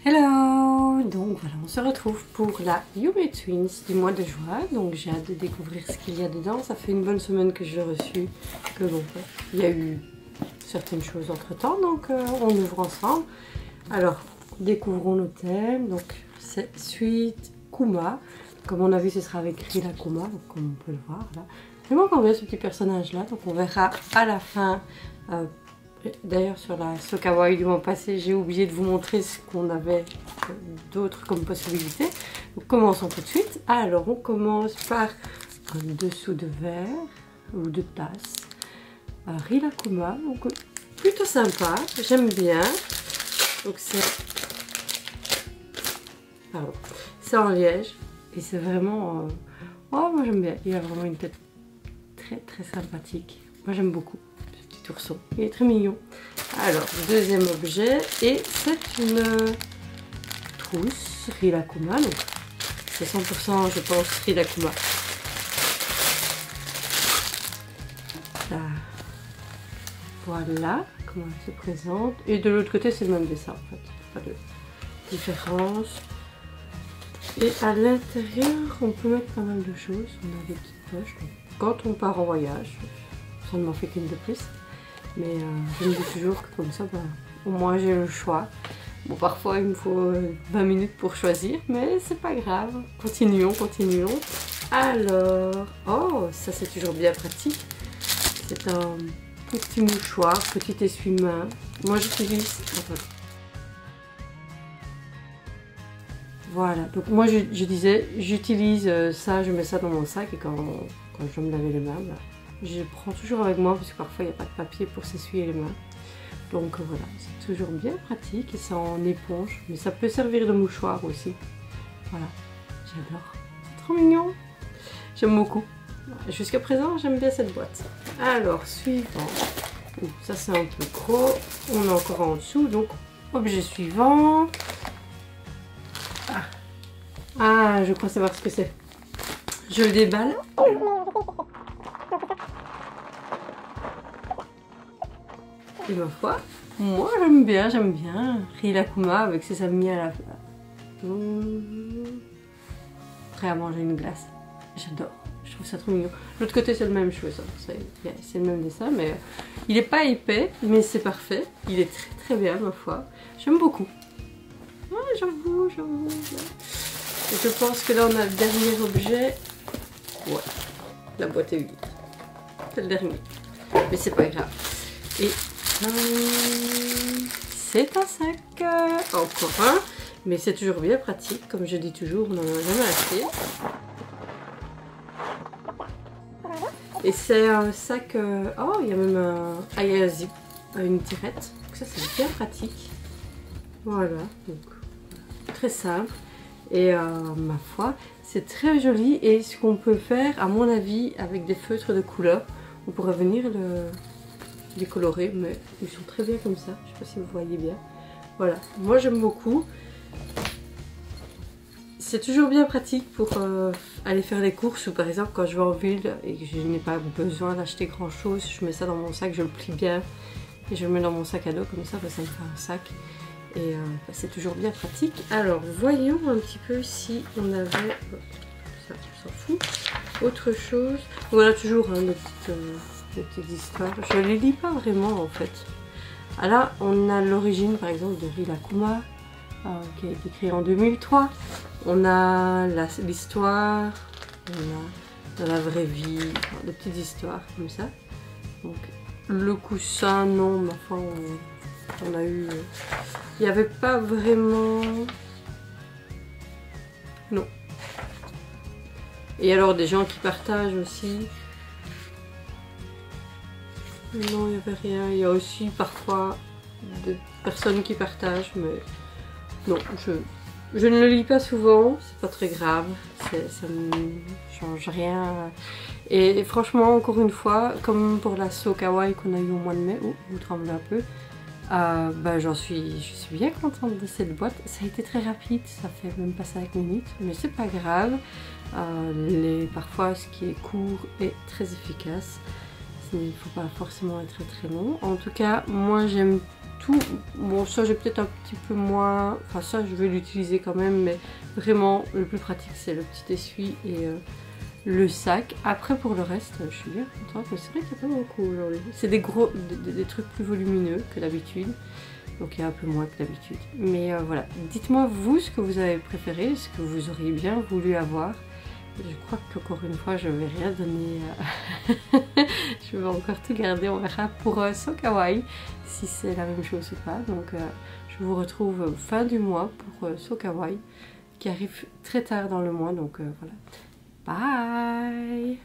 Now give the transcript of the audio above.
Hello! Donc voilà, on se retrouve pour la Yumi Twins du mois de juin. Donc j'ai hâte de découvrir ce qu'il y a dedans. Ça fait une bonne semaine que je l'ai reçu. Que bon, il y a eu certaines choses entre temps, donc on ouvre ensemble. Alors, découvrons nos thèmes. Donc c'est Suite Kuma. Comme on a vu, ce sera avec Rila Kuma, donc comme on peut le voir là. J'aime encore bien ce petit personnage là, donc on verra à la fin. D'ailleurs sur la Sokawaii du mois passé, j'ai oublié de vous montrer ce qu'on avait d'autres comme possibilités. Donc commençons tout de suite. Alors on commence par un dessous de verre ou de tasse. Rila Kuma, donc plutôt sympa, j'aime bien. Donc c'est en liège et c'est vraiment... oh moi j'aime bien, il a vraiment une tête très sympathique. Moi j'aime beaucoup. Ourson. Il est très mignon. Alors, deuxième objet, et c'est une trousse Rila Kuma. Donc, c'est 100%, je pense, Rila Kuma. Là. Voilà comment elle se présente. Et de l'autre côté, c'est le même dessin en fait. Pas de différence. Et à l'intérieur, on peut mettre pas mal de choses. On a des petites poches. Donc, quand on part en voyage, ça ne m'en fait qu'une de plus. Mais je me dis toujours que comme ça, au moins j'ai le choix. Bon, parfois il me faut 20 minutes pour choisir, mais c'est pas grave. Continuons. Alors, oh, ça c'est toujours bien pratique. C'est un petit mouchoir, petit essuie-main. Moi j'utilise... Voilà, donc moi je disais, j'utilise ça, je mets ça dans mon sac et quand je veux me laver les mains, je prends toujours avec moi parce que parfois il n'y a pas de papier pour s'essuyer les mains. Donc voilà, c'est toujours bien pratique et c'est en éponge. Mais ça peut servir de mouchoir aussi. Voilà, j'adore. C'est trop mignon. J'aime beaucoup. Jusqu'à présent, j'aime bien cette boîte. Alors, suivant. Ça c'est un peu gros. On a encore en dessous. Donc, objet suivant. Ah, je crois savoir ce que c'est. Je le déballe. Et ma foi, moi j'aime bien Rila Kuma avec ses amis à la fin. Prêt à manger une glace. J'adore, je trouve ça trop mignon. L'autre côté c'est le même chose, c'est le même dessin, mais il n'est pas épais, mais c'est parfait. Il est très bien ma foi. J'aime beaucoup. Ouais, j'avoue. Et je pense que là on a le dernier objet. Ouais, la boîte est vide. C'est le dernier. Mais c'est pas grave. Et c'est un sac, encore un, mais c'est toujours bien pratique, comme je dis toujours, on n'en a jamais assez. Et c'est un sac, oh il y a même un zip, une tirette, donc ça c'est bien pratique. Voilà, donc très simple et ma foi, c'est très joli et ce qu'on peut faire, à mon avis, avec des feutres de couleur, on pourrait venir les colorer, mais ils sont très bien comme ça. Je sais pas si vous voyez bien. Voilà, moi j'aime beaucoup. C'est toujours bien pratique pour aller faire les courses ou par exemple quand je vais en ville et que je n'ai pas besoin d'acheter grand chose, je mets ça dans mon sac, je le plie bien et je le mets dans mon sac à dos comme ça me fait un sac et c'est toujours bien pratique. Alors voyons un petit peu si on avait, ça on s'en fout, autre chose. Voilà toujours des petites histoires. Je les lis pas vraiment en fait. Ah là, on a l'origine par exemple de Rila Kuma qui a été créée en 2003. On a l'histoire, on a dans la vraie vie, des petites histoires comme ça. Donc le coussin, non, mais enfin on a eu... Il n'y avait pas vraiment... Non. Et alors des gens qui partagent aussi. Non, il n'y avait rien. Il y a aussi parfois des personnes qui partagent, mais non, je ne le lis pas souvent, c'est pas très grave, ça ne change rien. Et franchement, encore une fois, comme pour la Sokawaii qu'on a eu au mois de mai, vous tremblez un peu, je suis bien contente de cette boîte. Ça a été très rapide, ça fait même pas 5 minutes, mais c'est pas grave. Parfois, ce qui est court est très efficace. Il ne faut pas forcément être très long. En tout cas, moi j'aime tout. Bon, ça j'ai peut-être un petit peu moins, enfin ça je vais l'utiliser quand même, mais vraiment le plus pratique c'est le petit essuie et le sac. Après pour le reste, je suis bien contente, mais c'est vrai qu'il n'y a pas beaucoup aujourd'hui. C'est des gros, des trucs plus volumineux que d'habitude, donc il y a un peu moins que d'habitude. Mais voilà, dites-moi vous ce que vous avez préféré, ce que vous auriez bien voulu avoir. Je crois qu'encore une fois je vais rien donner, je vais encore tout garder, on verra pour So Kawaii si c'est la même chose ou pas. Donc je vous retrouve fin du mois pour So Kawaii qui arrive très tard dans le mois, donc voilà. Bye!